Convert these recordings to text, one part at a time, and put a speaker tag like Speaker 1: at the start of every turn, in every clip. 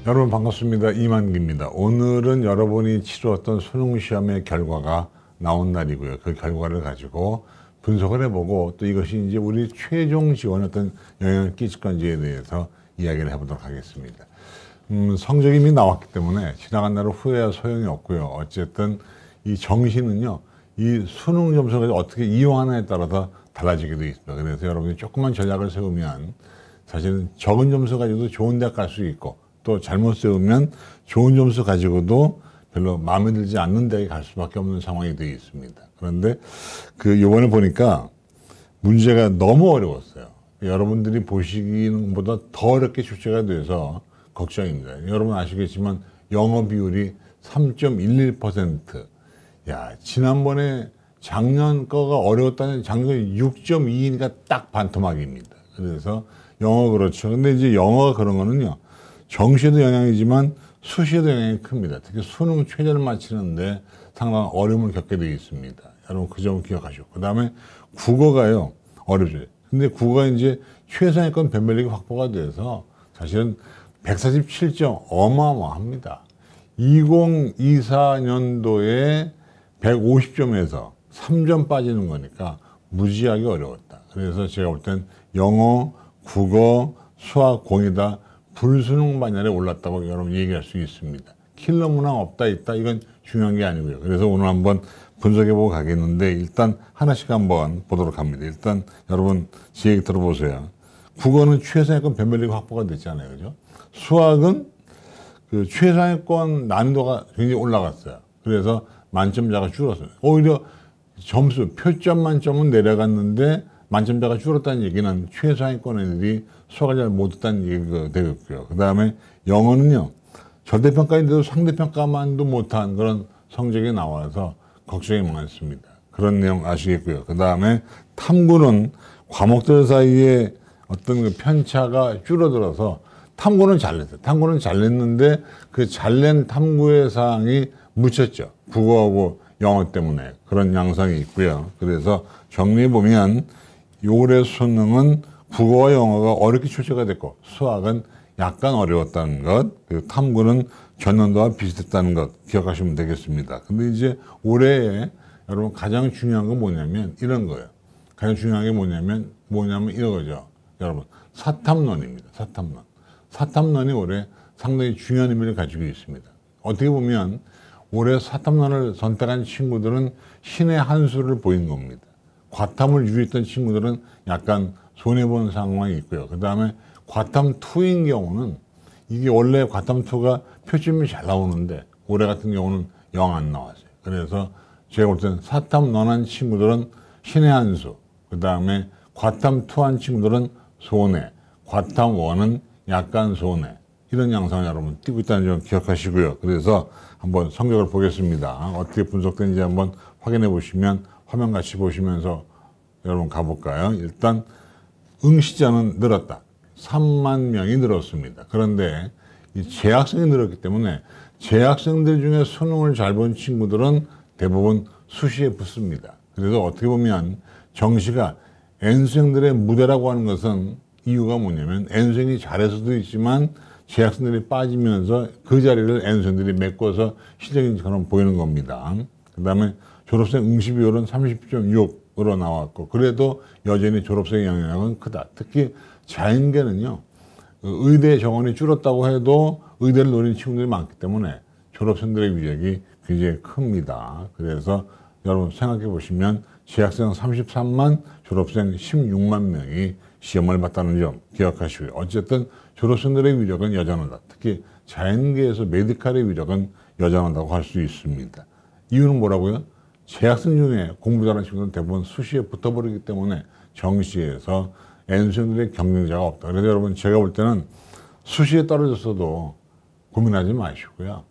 Speaker 1: 여러분 반갑습니다. 이만기입니다. 오늘은 여러분이 치루었던 수능 시험의 결과가 나온 날이고요. 그 결과를 가지고 분석을 해보고 또 이것이 이제 우리 최종 지원에 어떤 영향을 끼칠 건지에 대해서 이야기를 해보도록 하겠습니다. 성적이 이미 나왔기 때문에 지나간 날을 후회할 소용이 없고요. 어쨌든 이 정시는요, 이 수능 점수를 어떻게 이용하느냐에 따라서 달라지게 되어 있습니다. 그래서 여러분이 조금만 전략을 세우면 사실은 적은 점수 가지고도 좋은 대학 갈 수 있고, 또 잘못 세우면 좋은 점수 가지고도 별로 마음에 들지 않는 대학에 갈 수밖에 없는 상황이 되어 있습니다. 그런데 요번에 보니까 문제가 너무 어려웠어요. 여러분들이 보시기는 것보다 더 어렵게 출제가 돼서 걱정입니다. 여러분 아시겠지만 영어 비율이 3.11%. 야, 지난번에 작년 거가 어려웠다는 작년 6.2니까 딱 반토막입니다. 그래서 영어 그렇죠. 근데 이제 영어가 그런 거는요, 정시에도 영향이지만 수시에도 영향이 큽니다. 특히 수능 최저를 맞추는데 상당한 어려움을 겪게 되어 있습니다. 여러분 그 점을 기억하시고. 그 다음에 국어가요, 어렵죠. 근데 국어가 이제 최상위권 변별력이 확보가 돼서 사실은 147점 어마어마합니다. 2024년도에 150점에서 3점 빠지는 거니까 무지하게 어려웠다. 그래서 제가 볼 땐 영어, 국어, 수학, 공이다 불수능 반열에 올랐다고 여러분 얘기할 수 있습니다. 킬러 문항 없다 있다 이건 중요한 게 아니고요. 그래서 오늘 한번 분석해보고 가겠는데 일단 하나씩 한번 보도록 합니다. 일단 여러분 제 얘기 들어보세요. 국어는 최상위권 변별력이 확보가 됐잖아요. 그죠? 수학은 그 최상위권 난이도가 굉장히 올라갔어요. 그래서 만점자가 줄었어요. 오히려 점수, 표점 만점은 내려갔는데 만점자가 줄었다는 얘기는 최상위권 애들이 수학을 잘 못했다는 얘기가 되겠고요. 그 다음에 영어는요, 절대평가인데도 상대평가만도 못한 그런 성적이 나와서 걱정이 많습니다. 그런 내용 아시겠고요. 그 다음에 탐구는 과목들 사이에 어떤 그 편차가 줄어들어서 탐구는 잘냈어요. 탐구는 잘냈는데 그 잘낸 탐구의 사항이 묻혔죠. 국어하고 영어 때문에 그런 양상이 있고요. 그래서 정리해보면 올해 수능은 국어와 영어가 어렵게 출제가 됐고 수학은 약간 어려웠다는 것, 그리고 탐구는 전년도와 비슷했다는 것 기억하시면 되겠습니다. 근데 이제 올해에 여러분 가장 중요한 건 뭐냐면 이런 거예요. 가장 중요한 게 뭐냐면 이거죠. 여러분 사탐론입니다. 사탐론. 사탐론이 올해 상당히 중요한 의미를 가지고 있습니다. 어떻게 보면 올해 사탐론을 선택한 친구들은 신의 한 수를 보인 겁니다. 과탐을 유리했던 친구들은 약간 손해본 상황이 있고요. 그 다음에 과탐2인 경우는 이게 원래 과탐2가 표점이 잘 나오는데 올해 같은 경우는 영 안 나왔어요. 그래서 제가 볼 때는 사탐1한 친구들은 신의 한 수, 그 다음에 과탐2 한 친구들은 손해, 과탐1은 약간 손해, 이런 양상을 여러분 띄고 있다는 점 기억하시고요. 그래서 한번 성적을 보겠습니다. 어떻게 분석되는지 한번 확인해 보시면 화면 같이 보시면서 여러분 가볼까요? 일단 응시자는 늘었다. 3만 명이 늘었습니다. 그런데 이 재학생이 늘었기 때문에 재학생들 중에 수능을 잘 본 친구들은 대부분 수시에 붙습니다. 그래서 어떻게 보면 정시가 N수생들의 무대라고 하는 것은 이유가 뭐냐면 N수생이 잘해서도 있지만 재학생들이 빠지면서 그 자리를 N수생들이 메꿔서 실력인처럼 보이는 겁니다. 그 다음에 졸업생 응시 비율은 30.6으로 나왔고 그래도 여전히 졸업생의 영향은 크다. 특히 자연계는요, 의대 정원이 줄었다고 해도 의대를 노리는 친구들이 많기 때문에 졸업생들의 위력이 굉장히 큽니다. 그래서 여러분 생각해 보시면 재학생 33만, 졸업생 16만 명이 시험을 봤다는 점 기억하시고요. 어쨌든 졸업생들의 위력은 여전하다. 특히 자연계에서 메디칼의 위력은 여전하다고 할 수 있습니다. 이유는 뭐라고요? 재학생 중에 공부 잘하는 친구들은 대부분 수시에 붙어버리기 때문에 정시에서 N수생들의 경쟁자가 없다. 그래서 여러분 제가 볼 때는 수시에 떨어졌어도 고민하지 마시고요.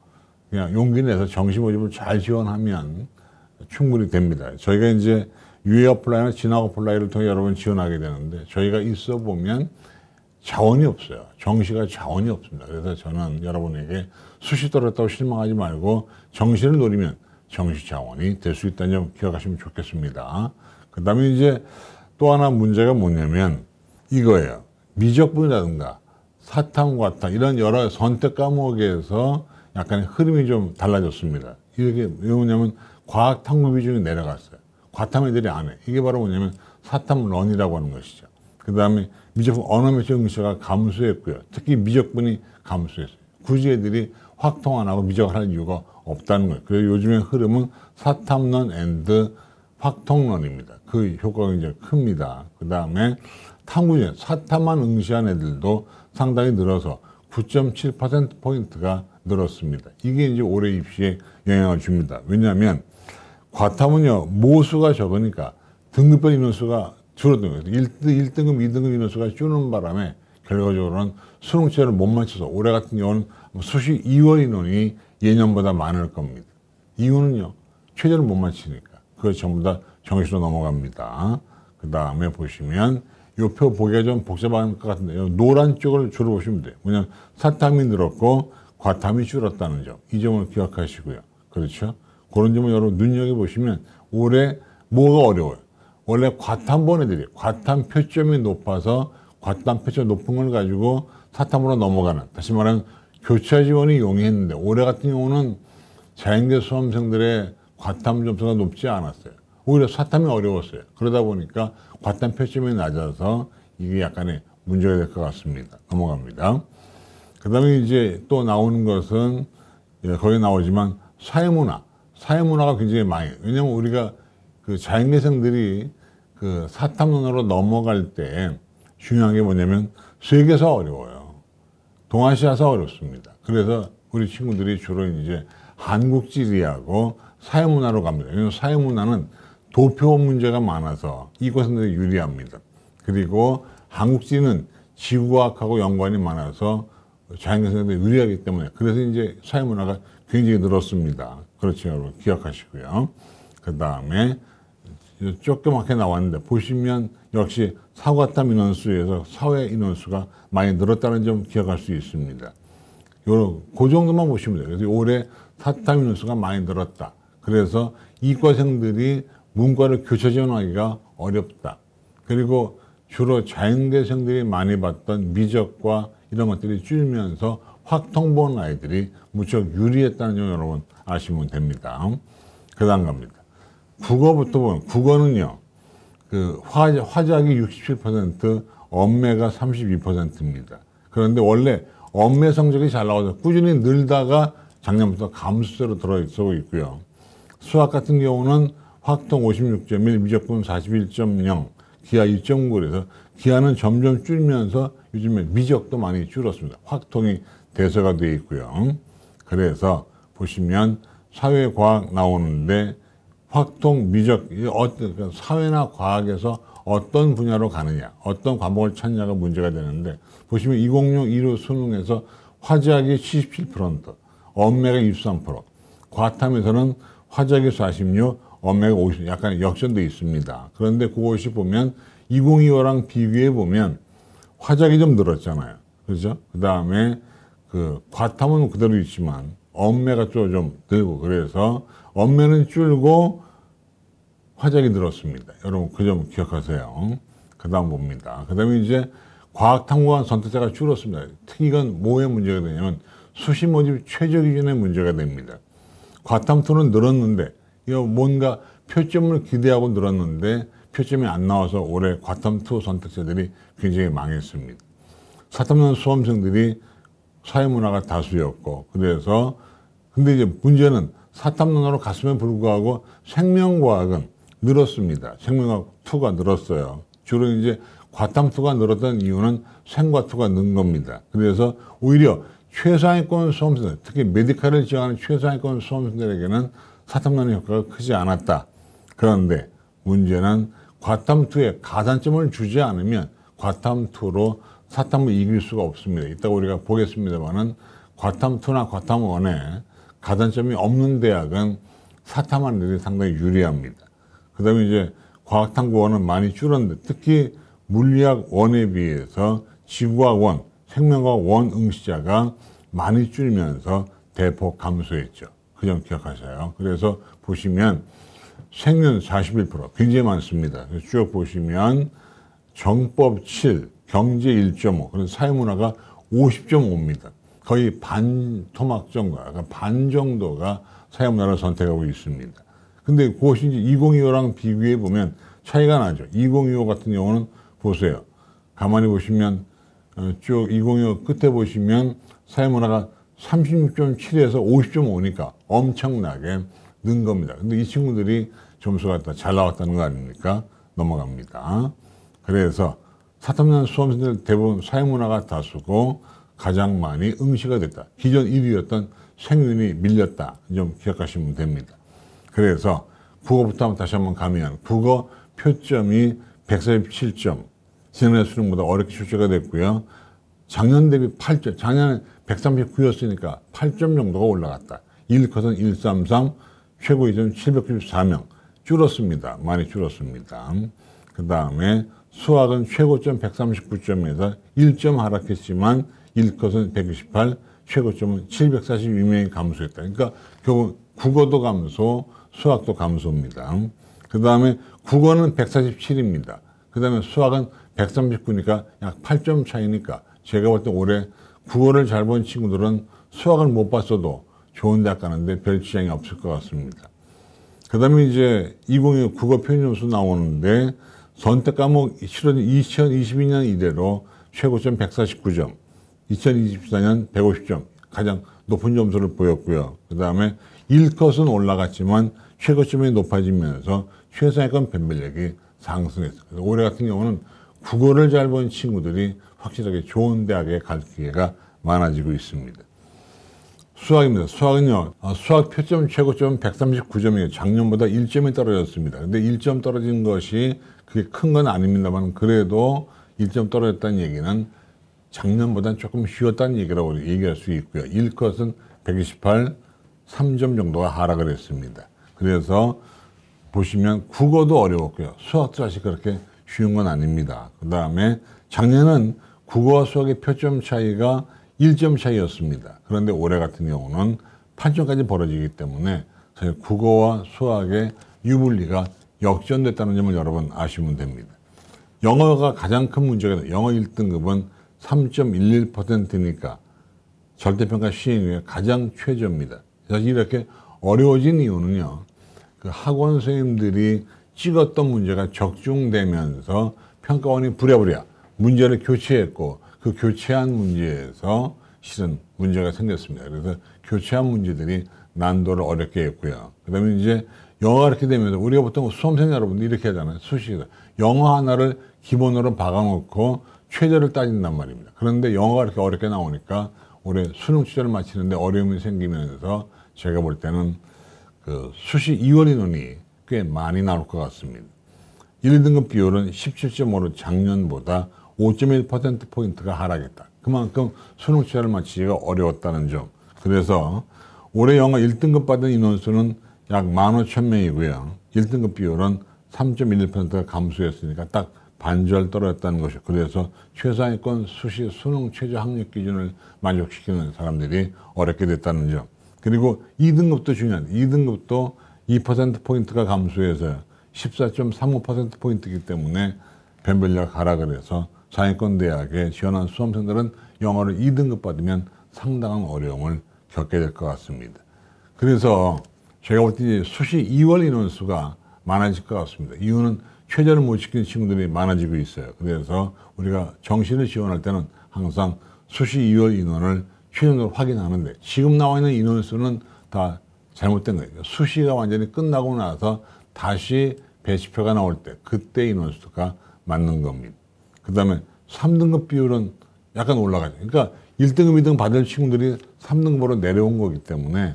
Speaker 1: 그냥 용기 내서 정시 모집을 잘 지원하면 충분히 됩니다. 저희가 이제 유예 어플라이나 진학 어플라이를 통해 여러분 지원하게 되는데 저희가 있어 보면 자원이 없어요. 정시가 자원이 없습니다. 그래서 저는 여러분에게 수시 떨어졌다고 실망하지 말고 정시를 노리면 정시 자원이 될 수 있다는 점 기억하시면 좋겠습니다. 그 다음에 이제 또 하나 문제가 뭐냐면 이거예요. 미적분이라든가 사탐, 과탐 이런 여러 선택 과목에서 약간의 흐름이 좀 달라졌습니다. 이게 왜 뭐냐면 과학 탐구 비중이 내려갔어요. 과탐 애들이 안 해. 이게 바로 뭐냐면 사탐런이라고 하는 것이죠. 그 다음에 미적분 언어 매체 응시가 감소했고요. 특히 미적분이 감소했어요. 굳이 애들이 확통 안 하고 미적을 할 이유가 없다는 거예요. 그래서 요즘의 흐름은 사탐런 앤드 확통론입니다. 그 효과가 굉장히 큽니다. 그 다음에 탐구 중에 사탐만 응시한 애들도 상당히 늘어서 9.7%포인트가 늘었습니다. 이게 이제 올해 입시에 영향을 줍니다. 왜냐하면 과탐은요, 모수가 적으니까 등급별 인원수가 줄어드는 거예요. 1등급, 2등급 인원수가 줄는 바람에 결과적으로는 수능체를 못 맞춰서 올해 같은 경우는 수시 2월 인원이 예년보다 많을 겁니다. 이유는요, 최저를 못 맞추니까. 그거 전부 다 정시로 넘어갑니다. 그 다음에 보시면 이 표 보기가 좀 복잡한 것 같은데 노란 쪽을 주로 보시면 돼요. 왜냐하면 사탐이 늘었고 과탐이 줄었다는 점. 이 점을 기억하시고요. 그렇죠? 그런 점을 여러분 눈여겨보시면 올해 뭐가 어려워요? 원래 과탐본 애들이 과탐 표점이 높아서 과탐 표점 높은 걸 가지고 사탐으로 넘어가는, 다시 말하면 교차 지원이 용이했는데 올해 같은 경우는 자연계 수험생들의 과탐 점수가 높지 않았어요. 오히려 사탐이 어려웠어요. 그러다 보니까 과탐 표점이 낮아서 이게 약간의 문제가 될 것 같습니다. 넘어갑니다. 그 다음에 이제 또 나오는 것은 거기 나오지만 사회문화. 사회문화가 굉장히 많이. 왜냐면 우리가 그 자연계생들이 그 사탐론으로 넘어갈 때 중요한 게 뭐냐면 세계사 어려워요. 동아시아사 어렵습니다. 그래서 우리 친구들이 주로 이제 한국지리하고 사회문화로 갑니다. 왜냐하면 사회문화는 도표 문제가 많아서 이과생들이 유리합니다. 그리고 한국지는 지구과학하고 연관이 많아서 자연계생들이 유리하기 때문에 그래서 이제 사회문화가 굉장히 늘었습니다. 그렇죠, 여러분 기억하시고요. 그 다음에 조그맣게 나왔는데 보시면 역시 사과탐 인원수에서 사회 인원수가 많이 늘었다는 점 기억할 수 있습니다. 그 정도만 보시면 돼요. 그래서 올해 사탐 인원수가 많이 늘었다. 그래서 이과생들이 문과를 교차 지원하기가 어렵다. 그리고 주로 자연계생들이 많이 봤던 미적과 이런 것들이 줄면서 확통 본 아이들이 무척 유리했다는 점 여러분 아시면 됩니다. 그 다음 갑니다. 국어부터 보면 국어는요. 그 화작이 67%, 언매가 32%입니다. 그런데 원래 언매 성적이 잘 나와서 꾸준히 늘다가 작년부터 감소세로 들어서고 있고요. 수학 같은 경우는 확통 56.1, 미적분 41.0, 기하 2.9그래서 기하는 점점 줄면서 요즘에 미적도 많이 줄었습니다. 확통이 대세가 되어 있고요. 그래서 보시면 사회과학 나오는데 확통, 미적, 그러니까 사회나 과학에서 어떤 분야로 가느냐, 어떤 과목을 찾느냐가 문제가 되는데 보시면 2006 1호 수능에서 화작이 77%, 언매가 23%, 과탐에서는 화작이 46, 언매가 50, 약간 역전돼 있습니다. 그런데 그것이 보면 2025랑 비교해 보면 화작이 좀 늘었잖아요. 그렇죠? 그 다음에 그 과탐은 그대로 있지만 언매가 좀 늘고 그래서 언매는 줄고 화작이 늘었습니다. 여러분 그 점 기억하세요. 그 다음 봅니다. 그 다음에 이제 과학탐구관 선택자가 줄었습니다. 특히 이건 뭐의 문제가 되냐면 수시 모집 최저 기준의 문제가 됩니다. 과탐2는 늘었는데 이거 뭔가 표점을 기대하고 늘었는데 표점이 안 나와서 올해 과탐2 선택자들이 굉장히 망했습니다. 사탐론 수험생들이 사회문화가 다수였고 그래서 근데 이제 문제는 사탐론으로 갔음에 불구하고 생명과학은 늘었습니다. 생명과학 2가 늘었어요. 주로 이제 과탐2가 늘었던 이유는 생과2가 는 겁니다. 그래서 오히려 최상위권 수험생들, 특히 메디칼을 지원하는 최상위권 수험생들에게는 사탐론의 효과가 크지 않았다. 그런데 문제는 과탐2에 가산점을 주지 않으면 과탐2로 사탐을 이길 수가 없습니다. 이따가 우리가 보겠습니다만은 과탐2나 과탐1에 가산점이 없는 대학은 사탐하는 데들이 상당히 유리합니다. 그 다음에 이제 과학탐구1은 많이 줄었는데 특히 물리학 1에 비해서 지구학 1, 생명과학 1 응시자가 많이 줄면서 대폭 감소했죠. 그 점 기억하세요. 그래서 보시면 생명 41% 굉장히 많습니다. 쭉 보시면 정법 7, 경제 1.5, 그래서 사회문화가 50.5입니다. 거의 반 토막 정도, 그러니까 반 정도가 사회문화를 선택하고 있습니다. 근데 그것이 이제 2025랑 비교해 보면 차이가 나죠. 2025 같은 경우는 보세요. 가만히 보시면 쭉 2025 끝에 보시면 사회문화가 36.7에서 50.5니까 엄청나게 는 겁니다. 근데 이 친구들이 점수가 잘 나왔다는 거 아닙니까? 넘어갑니다. 그래서 4탐난 수험생들 대부분 사회문화가 다수고 가장 많이 응시가 됐다. 기존 1위였던 생윤이 밀렸다. 좀 기억하시면 됩니다. 그래서 국어부터 다시 한번 가면 국어 표점이 147점. 지난해 수능보다 어렵게 출제가 됐고요. 작년 대비 8점. 작년에 139였으니까 8점 정도가 올라갔다. 1컷은 133, 최고 2점 794명. 줄었습니다. 많이 줄었습니다. 그 다음에 수학은 최고점 139점에서 1점 하락했지만 1컷은 128, 최고점은 742명이 감소했다. 그러니까 결국 국어도 감소, 수학도 감소입니다. 그 다음에 국어는 147입니다. 그 다음에 수학은 139니까 약 8점 차이니까 제가 볼 때 올해 국어를 잘 본 친구들은 수학을 못 봤어도 좋은 대학 가는데 별 지장이 없을 것 같습니다. 그 다음에 이제 2025 국어 표현 점수 나오는데 선택 과목 실은 2022년 이래로 최고점 149점, 2024년 150점 가장 높은 점수를 보였고요. 그 다음에 1컷은 올라갔지만 최고점이 높아지면서 최상위권 변별력이 상승했어요. 그래서 올해 같은 경우는 국어를 잘 본 친구들이 확실하게 좋은 대학에 갈 기회가 많아지고 있습니다. 수학입니다. 수학은요, 수학 표점 최고점은 139점이에요. 작년보다 1점이 떨어졌습니다. 근데 1점 떨어진 것이 그게 큰 건 아닙니다만 그래도 1점 떨어졌다는 얘기는 작년보다는 조금 쉬웠다는 얘기라고 얘기할 수 있고요. 1컷은 128, 3점 정도가 하락을 했습니다. 그래서 보시면 국어도 어려웠고요. 수학도 사실 그렇게 쉬운 건 아닙니다. 그 다음에 작년은 국어와 수학의 표점 차이가 1점 차이였습니다. 그런데 올해 같은 경우는 8점까지 벌어지기 때문에 사실 국어와 수학의 유불리가 역전됐다는 점을 여러분 아시면 됩니다. 영어가 가장 큰 문제가 영어 1등급은 3.11%니까 절대평가 시행 후에 가장 최저입니다. 사실 이렇게 어려워진 이유는요. 그 학원 선생님들이 찍었던 문제가 적중되면서 평가원이 부랴부랴 문제를 교체했고 그 교체한 문제에서 실은 문제가 생겼습니다. 그래서 교체한 문제들이 난도를 어렵게 했고요. 그 다음에 이제 영어가 이렇게 되면서 우리가 보통 수험생 여러분들이 이렇게 하잖아요. 수시가. 영어 하나를 기본으로 박아놓고 최저를 따진단 말입니다. 그런데 영어가 이렇게 어렵게 나오니까 올해 수능 최저를 맞히는데 어려움이 생기면서 제가 볼 때는 그 수시 2월 인원이 꽤 많이 나올 것 같습니다. 1, 2등급 비율은 17.5로 작년보다 5.1%포인트가 하락했다. 그만큼 수능 최저를 맞히기가 어려웠다는 점. 그래서 올해 영어 1등급 받은 인원수는 약 15,000명이고요. 1등급 비율은 3.11%가 감소했으니까 딱 반절 떨어졌다는 것이죠. 그래서 최상위권 수시 수능 최저 학력 기준을 만족시키는 사람들이 어렵게 됐다는 점. 그리고 2등급도 중요한 2등급도 2%포인트가 감소해서 14.35%포인트이기 때문에 변별력 하락을 해서 상위권 대학에 지원한 수험생들은 영어를 2등급 받으면 상당한 어려움을 겪게 될 것 같습니다. 그래서 제가 볼 때 수시 2월 인원수가 많아질 것 같습니다. 이유는 최저를 못 지키는 친구들이 많아지고 있어요. 그래서 우리가 정시를 지원할 때는 항상 수시 2월 인원을 최종적으로 확인하는데 지금 나와 있는 인원수는 다 잘못된 거예요. 수시가 완전히 끝나고 나서 다시 배치표가 나올 때 그때 인원수가 맞는 겁니다. 그 다음에 3등급 비율은 약간 올라가죠. 그러니까 1등급, 2등급 받을 친구들이 3등급으로 내려온 거기 때문에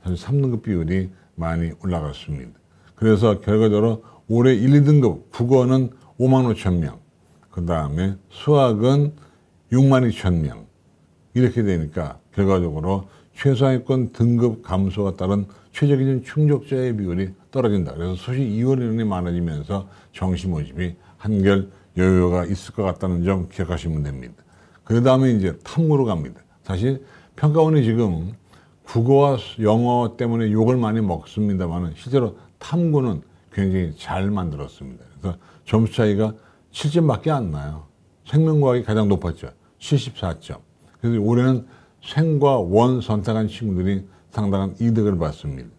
Speaker 1: 사실 3등급 비율이 많이 올라갔습니다. 그래서 결과적으로 올해 1, 2등급 국어는 55,000명, 그 다음에 수학은 62,000명 이렇게 되니까 결과적으로 최상위권 등급 감소가 따른 최저기준 충족자의 비율이 떨어진다. 그래서 수시 2월 인원이 많아지면서 정시 모집이 한결 여유가 있을 것 같다는 점 기억하시면 됩니다. 그 다음에 이제 탐구로 갑니다. 사실 평가원이 지금 국어와 영어 때문에 욕을 많이 먹습니다만 실제로 탐구는 굉장히 잘 만들었습니다. 그래서 점수 차이가 7점밖에 안 나요. 생명과학이 가장 높았죠. 74점. 그래서 올해는 생과 원 선택한 친구들이 상당한 이득을 받습니다.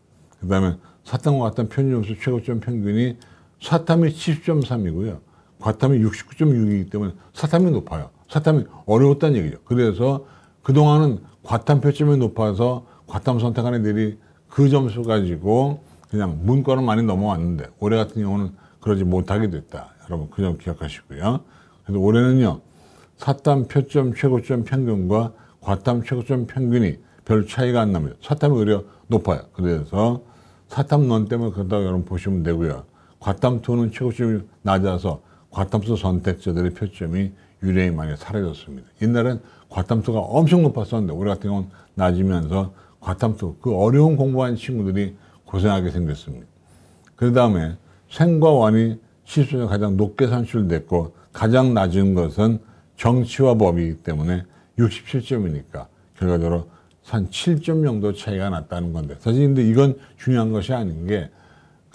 Speaker 1: 그 다음에 사탐과 과탐 편집점수 최고점 평균이 사탐이 70.3이고요. 과탐이 69.6이기 때문에 사탐이 높아요. 사탐이 어려웠다는 얘기죠. 그래서 그동안은 과탐 표점이 높아서 과탐 선택한 애들이 그 점수 가지고 그냥 문과로 많이 넘어왔는데 올해 같은 경우는 그러지 못하게 됐다. 여러분 그 점 기억하시고요. 그래서 올해는요. 사탐 표점 최고점 평균과 과탐 최고점 평균이 별 차이가 안 납니다. 사탐이 오히려 높아요. 그래서 사탐론 때문에 그렇다고 여러분 보시면 되고요. 과탐2는 최고점이 낮아서 과탐2 선택자들의 표점이 유례히 많이 사라졌습니다. 옛날엔 과탐2가 엄청 높았었는데 올해 같은 경우는 낮으면서 과탐2 그 어려운 공부한 친구들이 고생하게 생겼습니다. 그 다음에 생과 완이 70점에 가장 높게 산출됐고 가장 낮은 것은 정치와 법이기 때문에 67점이니까 결과적으로 한 7점 정도 차이가 났다는 건데 사실 근데 이건 중요한 것이 아닌 게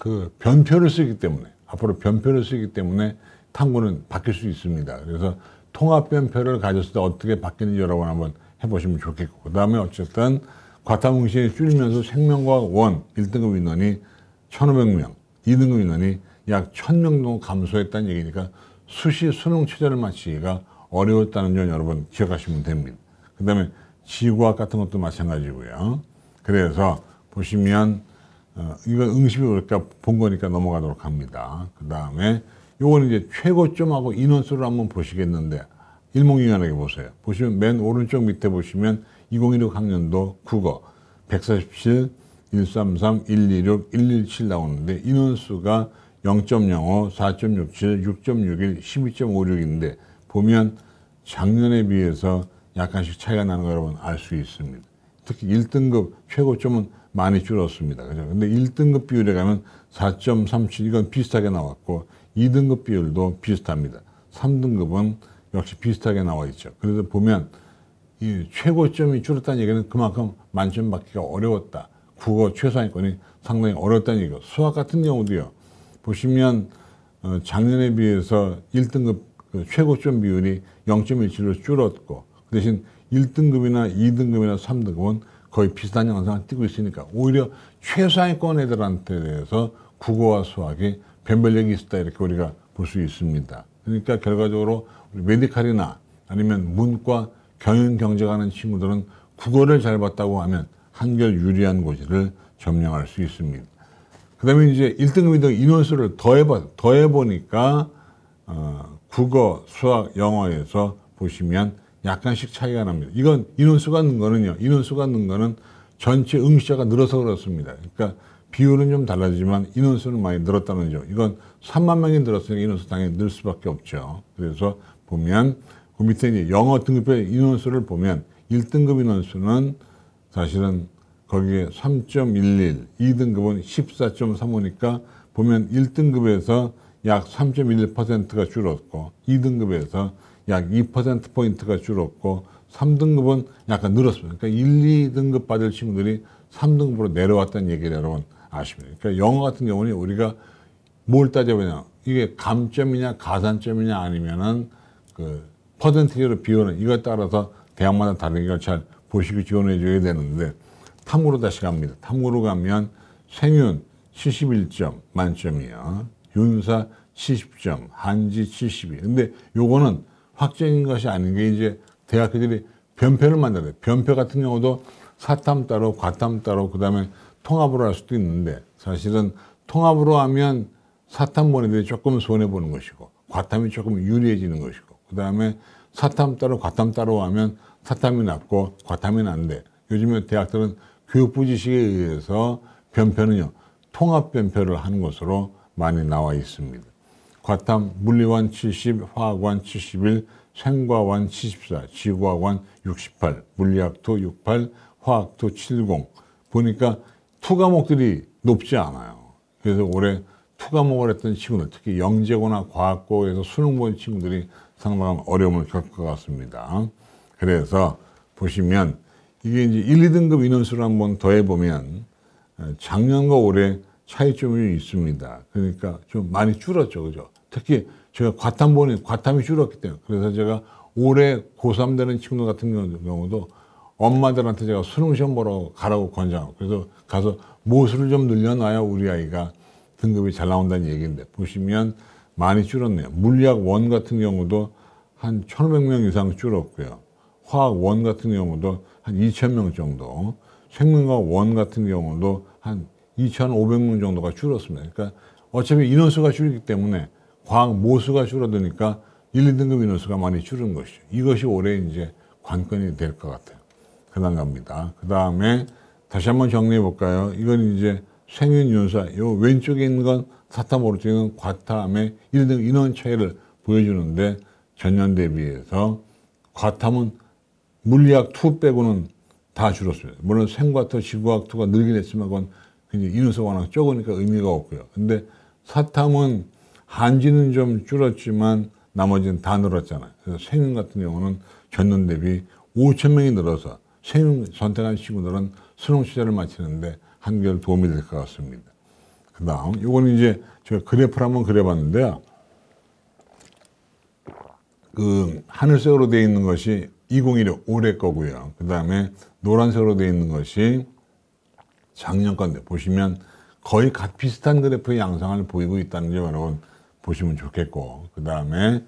Speaker 1: 그 변표를 쓰기 때문에 앞으로 변표를 쓰기 때문에 탐구는 바뀔 수 있습니다. 그래서 통합 변표를 가졌을 때 어떻게 바뀌는지 여러분 한번 해보시면 좋겠고 그 다음에 어쨌든 과탐응시에 줄이면서 생명과학 원 1등급 인원이 1,500명 2등급 인원이 약 1,000명 정도 감소했다는 얘기니까 수시 수능 최저를 맞추기가 어려웠다는 점 여러분 기억하시면 됩니다. 그 다음에 지구학 같은 것도 마찬가지고요. 그래서 보시면 이건 응시비 우리가 본 거니까 넘어가도록 합니다. 그 다음에 요건 이제 최고점하고 인원수를 한번 보시겠는데 일목요연하게 보세요. 보시면 맨 오른쪽 밑에 보시면 2016 학년도 국어 147, 133, 126, 117 나오는데 인원수가 0.05, 4.67, 6.61, 12.56인데 보면 작년에 비해서 약간씩 차이가 나는 거 여러분 알 수 있습니다. 특히 1등급 최고점은 많이 줄었습니다. 그죠? 근데 1등급 비율에 가면 4.37 이건 비슷하게 나왔고 2등급 비율도 비슷합니다. 3등급은 역시 비슷하게 나와 있죠. 그래서 보면 이 최고점이 줄었다는 얘기는 그만큼 만점 받기가 어려웠다. 국어 최상위권이 상당히 어렵다는 얘기고 수학 같은 경우도요. 보시면 작년에 비해서 1등급 그 최고점 비율이 0.17로 줄었고 그 대신 1등급이나 2등급이나 3등급은 거의 비슷한 양상을 띠고 있으니까 오히려 최상위권 애들한테 대해서 국어와 수학이 변별력이 있었다 이렇게 우리가 볼 수 있습니다. 그러니까 결과적으로 우리 메디칼이나 아니면 문과 경영경제 하는 친구들은 국어를 잘 봤다고 하면 한결 유리한 고지를 점령할 수 있습니다. 그 다음에 이제 1등급인데 인원수를 더해보니까 국어, 수학, 영어에서 보시면 약간씩 차이가 납니다. 이건 인원수가 는 거는요. 인원수가 는 거는 전체 응시자가 늘어서 그렇습니다. 그러니까 비율은 좀 달라지지만 인원수는 많이 늘었다는 점. 이건 3만 명이 늘었으니까 인원수 당연히 늘 수밖에 없죠. 그래서 보면 그 밑에 이제 영어 등급의 인원수를 보면 1등급 인원수는 사실은 거기에 3.11, 2등급은 14.35니까 보면 1등급에서 약 3.11%가 줄었고 2등급에서 약 2%포인트가 줄었고 3등급은 약간 늘었습니다. 그러니까 1, 2등급 받을 친구들이 3등급으로 내려왔다는 얘기를 여러분 아십니다. 그러니까 영어 같은 경우는 우리가 뭘 따져보냐. 이게 감점이냐 가산점이냐 아니면은 그 퍼센티지로 비우는 이거에 따라서 대학마다 다른 걸 잘 보시고 지원해 줘야 되는데 탐구로 다시 갑니다. 탐구로 가면 생윤 71점 만점이요. 윤사 70점, 한지 72. 근데 요거는 확정인 것이 아닌 게 이제 대학교들이 변표를 만들어요. 변표 같은 경우도 사탐 따로, 과탐 따로, 그 다음에 통합으로 할 수도 있는데 사실은 통합으로 하면 사탐 보는 애들이 조금 손해보는 것이고 과탐이 조금 유리해지는 것이고 그 다음에 사탐 따로, 과탐 따로 하면 사탐이 낮고 과탐이 낮은데 요즘에 대학들은 교육부 지식에 의해서 변표는요. 통합 변표를 하는 것으로 많이 나와 있습니다. 과탐 물리원 70, 화학원 71, 생과원 74, 지구학원 68, 물리학도 68, 화학도 70. 보니까 투 과목들이 높지 않아요. 그래서 올해 투 과목을 했던 친구들, 특히 영재고나 과학고에서 수능 본 친구들이 상당한 어려움을 겪을 것 같습니다. 그래서 보시면 이게 이제 1, 2등급 인원수를 한번 더해보면 작년과 올해 차이점이 있습니다. 그러니까 좀 많이 줄었죠. 그죠? 특히 제가 과탐이 줄었기 때문에 그래서 제가 올해 고3 되는 친구들 같은 경우도 엄마들한테 제가 수능시험 보러 가라고 권장하고, 그래서 가서 모수를 좀 늘려놔야 우리 아이가 등급이 잘 나온다는 얘기인데, 보시면 많이 줄었네요. 물리학 원 같은 경우도 한 1,500명 이상 줄었고요. 화학 원 같은 경우도 한 2,000명 정도, 생명과학 원 같은 경우도 한 2,500명 정도가 줄었습니다. 그러니까 어차피 인원수가 줄기 때문에 과학 모수가 줄어드니까 1, 2등급 인원수가 많이 줄은 것이죠. 이것이 올해 이제 관건이 될 것 같아요. 그 다음 갑니다. 그 다음에 다시 한번 정리해 볼까요? 이건 이제 생윤 윤사, 요 왼쪽에 있는 건 사탐, 오른쪽에 있는 과탐의 1등 인원 차이를 보여주는데, 전년 대비해서 과탐은 물리학 2 빼고는 다 줄었습니다. 물론 생과학, 지구학 2가 늘긴 했지만 그건 굉장히 인원수가 워낙 적으니까 의미가 없고요. 근데 사탐은 한지는 좀 줄었지만 나머지는 다 늘었잖아요. 그래서 생윤 같은 경우는 전년 대비 5,000명이 늘어서 생윤 선택한 친구들은 수능 취재를 마치는데 한결 도움이 될 것 같습니다. 그 다음, 이거는 이제 제가 그래프를 한번 그려봤는데요. 그 하늘색으로 되어 있는 것이 2016 올해 거고요. 그 다음에 노란색으로 되어 있는 것이 작년 건데, 보시면 거의 비슷한 그래프의 양상을 보이고 있다는 점 여러분 보시면 좋겠고, 그 다음에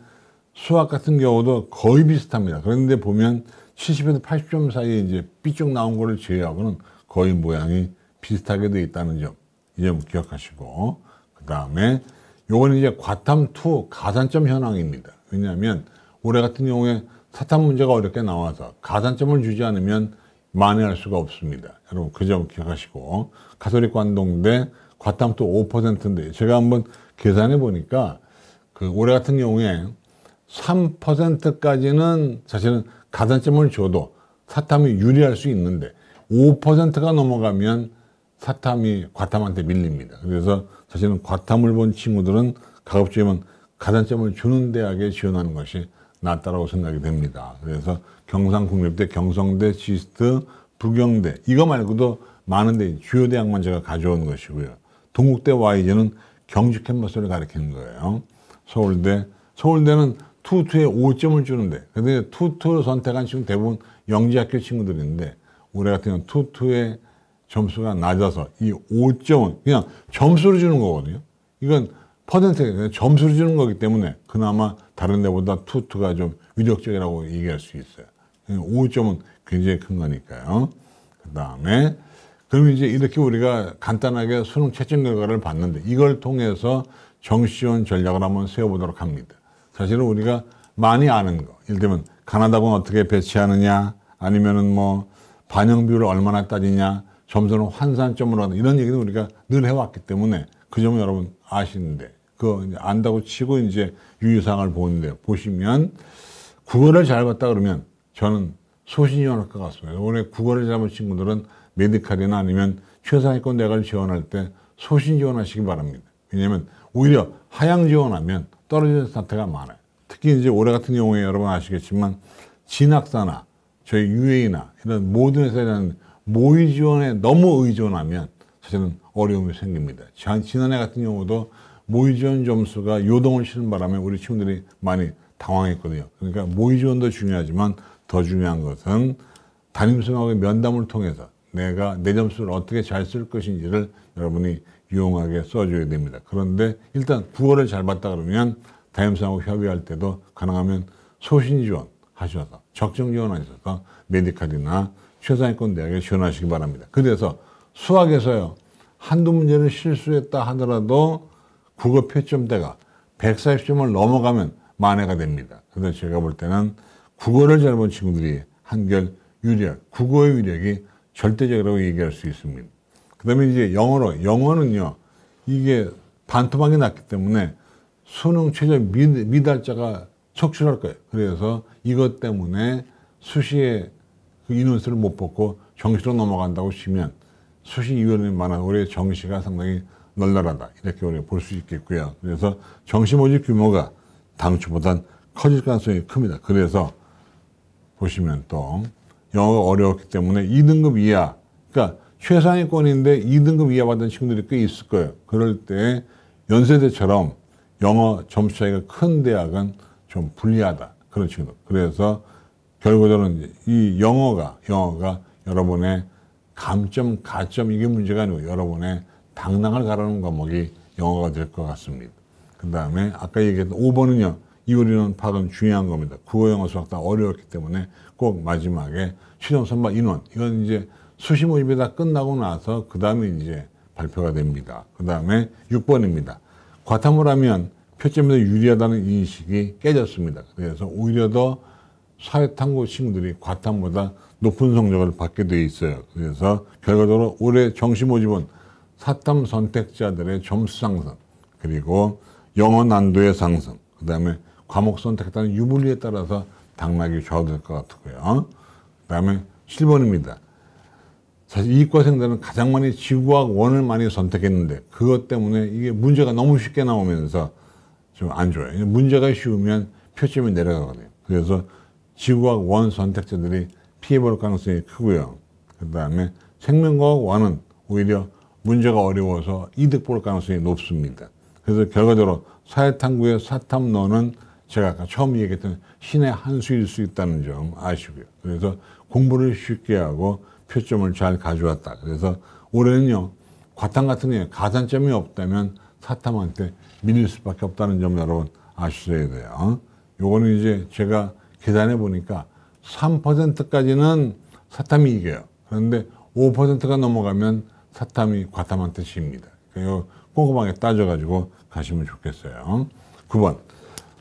Speaker 1: 수학 같은 경우도 거의 비슷합니다. 그런데 보면 70에서 80점 사이에 이제 삐쭉 나온 거를 제외하고는 거의 모양이 비슷하게 되어 있다는 점, 이 점 기억하시고, 그 다음에 요거는 이제 과탐2 가산점 현황입니다. 왜냐하면 올해 같은 경우에 사탐 문제가 어렵게 나와서 가산점을 주지 않으면 만회할 수가 없습니다. 여러분 그 점 기억하시고, 가톨릭 관동대 과탐2 5%인데 제가 한번 계산해 보니까 그 올해 같은 경우에 3%까지는 사실은 가산점을 줘도 사탐이 유리할 수 있는데 5%가 넘어가면 사탐이 과탐한테 밀립니다. 그래서 사실은 과탐을 본 친구들은 가급적이면 가산점을 주는 대학에 지원하는 것이 낫다라고 생각이 됩니다. 그래서 경상국립대, 경성대, 지스트, 부경대 이거 말고도 많은데 주요 대학만 제가 가져온 것이고요. 동국대 YG는 경주 캠퍼스를 가리키는 거예요. 서울대는 투투에 5점을 주는데, 근데 투투 선택한 친구 대부분 영지학교 친구들인데 올해 같은 경우는 투투의 점수가 낮아서 이 5점은 그냥 점수를 주는 거거든요. 이건 퍼센트가 점수를 주는 거기 때문에 그나마 다른 데보다 투투가 좀 위력적이라고 얘기할 수 있어요. 5점은 굉장히 큰 거니까요. 그 다음에 그럼 이제 이렇게 우리가 간단하게 수능 채점 결과를 봤는데 이걸 통해서 정시지원 전략을 한번 세워보도록 합니다. 사실은 우리가 많이 아는 거, 예를 들면 가나다군 어떻게 배치하느냐, 아니면은 뭐 반영 비율을 얼마나 따지냐, 점수는 환산점으로 하는 이런 얘기는 우리가 늘 해왔기 때문에 그 점은 여러분 아시는데 그거 이제 안다고 치고 이제 유의사항을 보는데 보시면 국어를 잘 봤다 그러면 저는 소신 지원할 것 같습니다. 올해 국어를 잘 본 친구들은 메디칼이나 아니면 최상위권 대학을 지원할 때 소신 지원하시기 바랍니다. 왜냐하면 오히려 하향 지원하면 떨어지는 사태가 많아요. 특히 이제 올해 같은 경우에 여러분 아시겠지만 진학사나 저희 UA나 이런 모든 회사에 대한 모의 지원에 너무 의존하면 사실은 어려움이 생깁니다. 지난해 같은 경우도 모의 지원 점수가 요동을 치는 바람에 우리 친구들이 많이 당황했거든요. 그러니까 모의 지원도 중요하지만 더 중요한 것은 담임선생님하고의 면담을 통해서 내가 내 점수를 어떻게 잘 쓸 것인지를 여러분이 유용하게 써줘야 됩니다. 그런데 일단 국어를 잘 봤다 그러면 담임선생님하고 협의할 때도 가능하면 소신 지원 하셔서 적정 지원하셔서 메디칼이나 최상위권 대학에 지원하시기 바랍니다. 그래서 수학에서요 한두 문제를 실수했다 하더라도 국어 표점대가 140점을 넘어가면 만회가 됩니다. 그래서 제가 볼 때는 국어를 잘 본 친구들이 한결 유리할, 국어의 위력이 절대적이라고 얘기할 수 있습니다. 그 다음에 이제 영어는요, 이게 반토막이 났기 때문에 수능 최저 미달자가 척출할 거예요. 그래서 이것 때문에 수시에 그 인원수를 못 뽑고 정시로 넘어간다고 치면 수시 이원이 많아 올해 정시가 상당히 널널하다. 이렇게 우리가 볼 수 있겠고요. 그래서 정시 모집 규모가 당초보단 커질 가능성이 큽니다. 그래서 보시면 또 영어가 어려웠기 때문에 2등급 이하, 그러니까 최상위권인데 2등급 이하 받은 친구들이 꽤 있을 거예요. 그럴 때 연세대처럼 영어 점수 차이가 큰 대학은 좀 불리하다. 그런 친구들. 그래서 결국적으로 이제 이 영어가 여러분의 감점, 가점 이게 문제가 아니고 여러분의 당락을 가르는 과목이 영어가 될 것 같습니다. 그 다음에 아까 얘기했던 5번은요. 이오리는 파악은 중요한 겁니다. 국어, 영어, 수학 다 어려웠기 때문에 꼭 마지막에 최종 선발 인원 이건 이제 수시 모집이 다 끝나고 나서 그 다음에 이제 발표가 됩니다. 그 다음에 6번입니다. 과탐을 하면 표점에서 유리하다는 인식이 깨졌습니다. 그래서 오히려 더 사회탐구 친구들이 과탐보다 높은 성적을 받게 돼 있어요. 그래서 결과적으로 올해 정시 모집은 사탐 선택자들의 점수 상승, 그리고 영어 난도의 상승, 그 다음에 과목 선택했다는 유불리에 따라서 당락이 좌우될 것 같고요. 그 다음에 7번입니다. 사실 이과생들은 가장 많이 지구과학 1을 많이 선택했는데 그것 때문에 이게 문제가 너무 쉽게 나오면서 좀 안 좋아요. 문제가 쉬우면 표점이 내려가거든요. 그래서 지구과학 1 선택자들이 피해볼 가능성이 크고요. 그 다음에 생명과학 1은 오히려 문제가 어려워서 이득 볼 가능성이 높습니다. 그래서 결과적으로 사회탐구의 사탐론은 제가 아까 처음 얘기했던 신의 한 수일 수 있다는 점 아시고요. 그래서 공부를 쉽게 하고 표점을 잘 가져왔다. 그래서 올해는요, 과탐 같은 경우에 가산점이 없다면 사탐한테 밀릴 수밖에 없다는 점 여러분 아셔야 돼요. 요거는 이제 제가 계산해 보니까 3%까지는 사탐이 이겨요. 그런데 5%가 넘어가면 사탐이 과탐한테 집니다. 그러니까 꼼꼼하게 따져가지고 가시면 좋겠어요. 9번.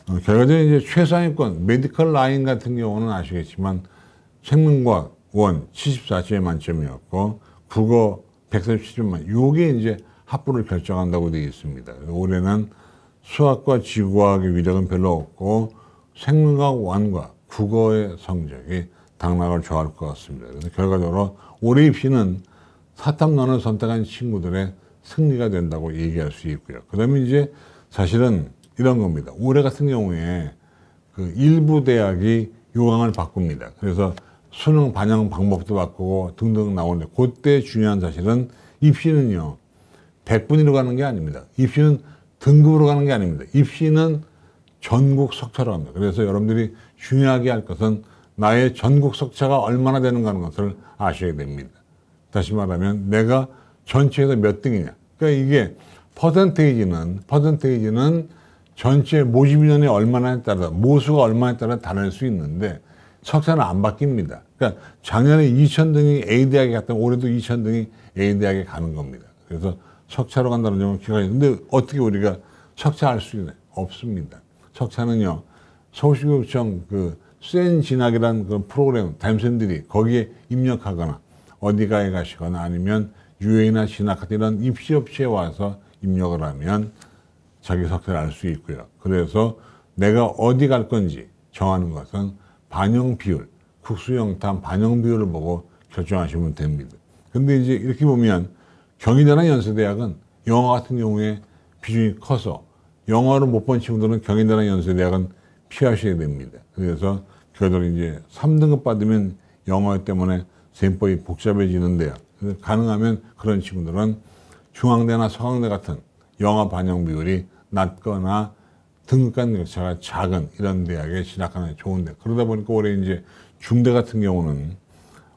Speaker 1: 결과적으로 이제 최상위권, 메디컬 라인 같은 경우는 아시겠지만 생명과학 1 74점의 만점이었고 국어 137점 만. 요게 이제 합부를 결정한다고 되어 있습니다. 올해는 수학과 지구과학의 위력은 별로 없고 생명과학 1과 국어의 성적이 당락을 좌우할 것 같습니다. 그래서 결과적으로 올해 입시는 사탐론을 선택한 친구들의 승리가 된다고 얘기할 수 있고요. 그 다음에 이제 사실은 이런 겁니다. 올해 같은 경우에 그 일부 대학이 요강을 바꿉니다. 그래서 수능 반영 방법도 바꾸고 등등 나오는데 그때 중요한 사실은 입시는요 100분위로 가는 게 아닙니다. 입시는 등급으로 가는 게 아닙니다. 입시는 전국 석차로 합니다. 그래서 여러분들이 중요하게 할 것은 나의 전국 석차가 얼마나 되는가 하는 것을 아셔야 됩니다. 다시 말하면 내가 전체에서 몇 등이냐. 그러니까 이게 퍼센테이지는 전체 모집 인원이 얼마나에 따라 모수가 얼마에 따라 다를 수 있는데 석차는 안 바뀝니다. 그러니까 작년에 2,000등이 A대학에 갔다면 올해도 2,000등이 A대학에 가는 겁니다. 그래서 석차로 간다는 점은 기억해야 되는데 근데 어떻게 우리가 석차할 수 있나요? 없습니다. 석차는요. 서울시교육청 그 수행진학이라는 그런 프로그램 담임선생님들이 거기에 입력하거나 어디가에 가시거나 아니면 UA나 진학 같은 이런 입시업체에 와서 입력을 하면 자기 석차를 알 수 있고요. 그래서 내가 어디 갈 건지 정하는 것은 반영 비율, 국수영탐 반영 비율을 보고 결정하시면 됩니다. 근데 이제 이렇게 보면 경희대나 연세대학은 영어 같은 경우에 비중이 커서 영어를 못 본 친구들은 경희대나 연세대학은 피하셔야 됩니다. 그래서 그래도 이제 3등급 받으면 영어 때문에 셈법이 복잡해지는데요. 그래서 가능하면 그런 친구들은 중앙대나 서강대 같은 영어 반영 비율이 낮거나 등급 간 격차가 작은 이런 대학에 진학하는 게 좋은데 그러다 보니까 올해 이제 중대 같은 경우는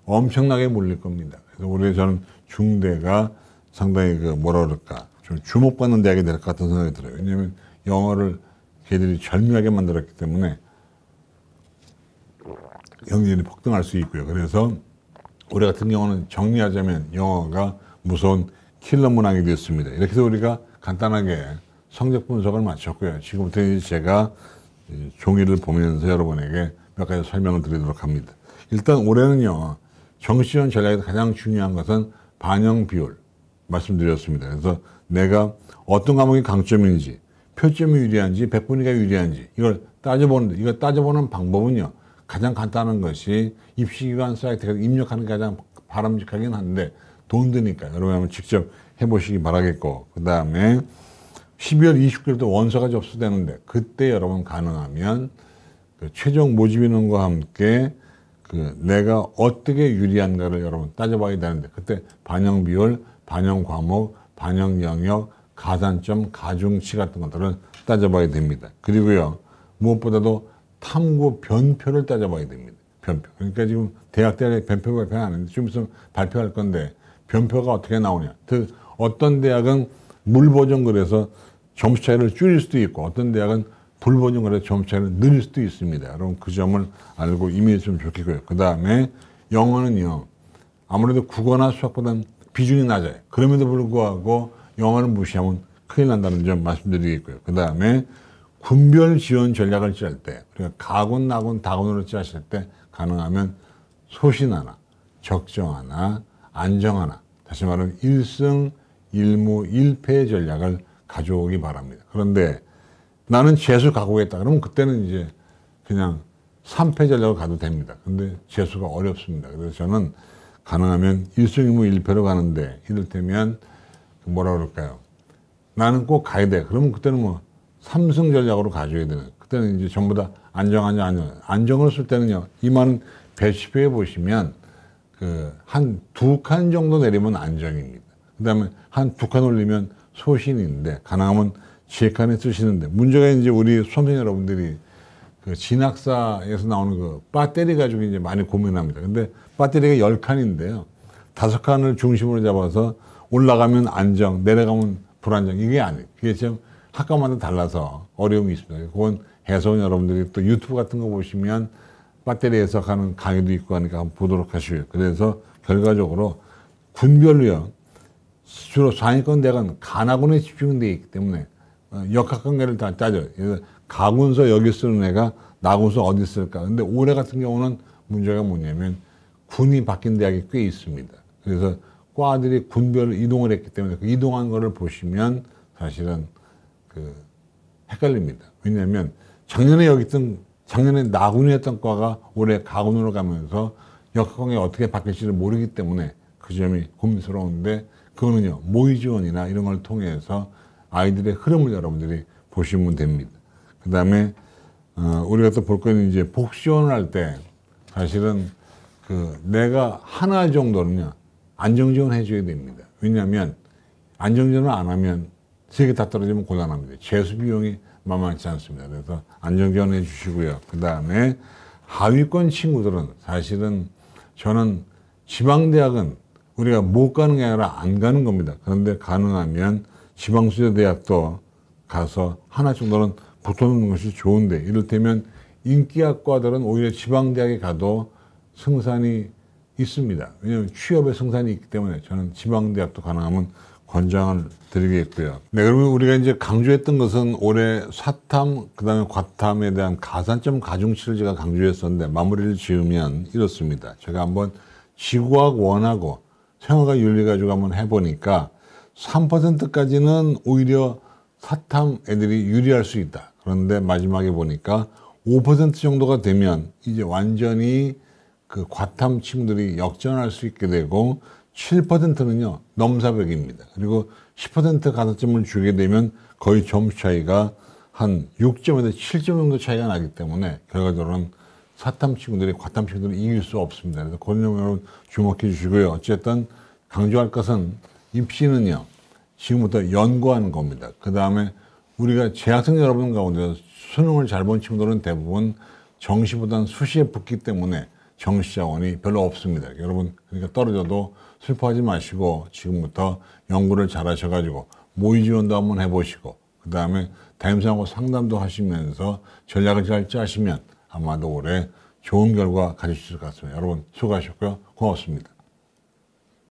Speaker 1: 엄청나게 몰릴 겁니다. 그래서 올해 저는 중대가 상당히 그 뭐라 그럴까 좀 주목받는 대학이 될 것 같은 생각이 들어요. 왜냐하면 영어를 걔들이 절묘하게 만들었기 때문에 영역이 폭등할 수 있고요. 그래서 올해 같은 경우는 정리하자면 영어가 무서운 킬러 문항이 됐습니다. 이렇게 해서 우리가 간단하게 성적 분석을 마쳤고요. 지금부터 이제 제가 종이를 보면서 여러분에게 몇 가지 설명을 드리도록 합니다. 일단 올해는요, 정시전 전략에서 가장 중요한 것은 반영 비율 말씀드렸습니다. 그래서 내가 어떤 과목이 강점인지, 표점이 유리한지, 백분위가 유리한지 이걸 따져보는데 이걸 따져보는 방법은요, 가장 간단한 것이 입시기관 사이트에 입력하는 게 가장 바람직하긴 한데 돈 드니까 여러분 한번 직접 해보시기 바라겠고 그 다음에 12월 29일도 원서가 접수되는데 그때 여러분 가능하면 그 최종 모집 인원과 함께 그 내가 어떻게 유리한가를 여러분 따져봐야 되는데 그때 반영 비율, 반영 과목, 반영 영역, 가산점, 가중치 같은 것들을 따져봐야 됩니다. 그리고요 무엇보다도 탐구 변표를 따져봐야 됩니다. 변표. 그러니까 지금 대학들이 변표 발표 안 하는데 좀 있으면 발표할 건데 변표가 어떻게 나오냐. 어떤 대학은 물보정글에서 점수 차이를 줄일 수도 있고 어떤 대학은 불보정글에서 점수 차이를 늘릴 수도 있습니다. 여러분 그 점을 알고 임해주시면 좋겠고요. 그 다음에 영어는요. 아무래도 국어나 수학보다는 비중이 낮아요. 그럼에도 불구하고 영어를 무시하면 큰일 난다는 점 말씀드리겠고요. 그 다음에 군별 지원 전략을 짤 때, 우리가 가군, 나군, 다군으로 짜실 때 가능하면 소신 하나, 적정 하나, 안정 하나, 다시 말하면 1승 1무 1패 전략을 가져오기 바랍니다. 그런데 나는 재수 가고겠다. 그러면 그때는 이제 그냥 3패 전략을 가도 됩니다. 근데 재수가 어렵습니다. 그래서 저는 가능하면 1승 1무 1패로 가는데 이를테면 뭐라 그럴까요? 나는 꼭 가야 돼. 그러면 그때는 뭐 3승 전략으로 가져야 되는. 그때는 이제 전부 다 안정을 쓸 때는요. 이 많은 배치표에 보시면 한 2칸 정도 내리면 안정입니다. 그 다음에 한 2칸 올리면 소신인데 가능하면 3칸에 쓰시는데 문제가 이제 우리 수험생 여러분들이 진학사에서 나오는 배터리 가지고 이제 많이 고민합니다. 근데 배터리가 10칸인데요. 5칸을 중심으로 잡아서 올라가면 안정, 내려가면 불안정. 이게 아니에요. 그게 지금 학과마다 달라서 어려움이 있습니다. 그건 해석은 여러분들이 또 유튜브 같은 거 보시면 배터리 해석하는 강의도 있고 하니까 한번 보도록 하시고요. 그래서 결과적으로 군별로요. 주로 상위권 대학은 간학군에 집중되어 있기 때문에 역학관계를 다 따져요. 그래서 가군서 여기 쓰는 애가 나군서 어디 쓸까. 근데 올해 같은 경우는 문제가 뭐냐면 군이 바뀐 대학이 꽤 있습니다. 그래서 과들이 군별로 이동을 했기 때문에 그 이동한 거를 보시면 사실은 헷갈립니다. 왜냐하면 작년에 나군이었던 과가 올해 가군으로 가면서 역학관계가 어떻게 바뀔지를 모르기 때문에 그 점이 고민스러운데 그거는요 모의 지원이나 이런 걸 통해서 아이들의 흐름을 여러분들이 보시면 됩니다. 그 다음에 우리가 또 볼 거는 이제 복지원을 할 때 사실은 내가 하나 정도는요 안정지원 해줘야 됩니다. 왜냐하면 안정지원을 안 하면 3개 다 떨어지면 곤란합니다. 재수 비용이 만만치 않습니다. 그래서 안정지원 해주시고요. 그 다음에 하위권 친구들은 사실은 저는 지방대학은 우리가 못 가는 게 아니라 안 가는 겁니다. 그런데 가능하면 지방수제대학도 가서 하나 정도는 붙어놓는 것이 좋은데 이를테면 인기학과들은 오히려 지방대학에 가도 승산이 있습니다. 왜냐하면 취업에 승산이 있기 때문에 저는 지방대학도 가능하면 권장을 드리겠고요. 네, 그러면 우리가 이제 강조했던 것은 올해 사탐, 그 다음에 과탐에 대한 가산점 가중치를 제가 강조했었는데 마무리를 지으면 이렇습니다. 제가 한번 지구과학 원하고 생활과 윤리 가지고 한번 해보니까 3%까지는 오히려 사탐 애들이 유리할 수 있다. 그런데 마지막에 보니까 5% 정도가 되면 이제 완전히 과탐 친구들이 역전할 수 있게 되고 7%는요 넘사벽입니다. 그리고 10% 가산점을 주게 되면 거의 점수 차이가 한 6점에서 7점 정도 차이가 나기 때문에 결과적으로는 사탐 친구들이 과탐 친구들을 이길 수 없습니다. 그래서 그런 점 여러분 주목해 주시고요. 어쨌든 강조할 것은 입시는요 지금부터 연구하는 겁니다. 그 다음에 우리가 재학생 여러분 가운데 수능을 잘 본 친구들은 대부분 정시보다는 수시에 붙기 때문에 정시 자원이 별로 없습니다. 여러분 그러니까 떨어져도 슬퍼하지 마시고 지금부터 연구를 잘 하셔가지고 모의 지원도 한번 해보시고 그 다음에 담임선생하고 상담도 하시면서 전략을 잘 짜시면 아마도 올해 좋은 결과 가지실 것 같습니다. 여러분 수고하셨고요. 고맙습니다.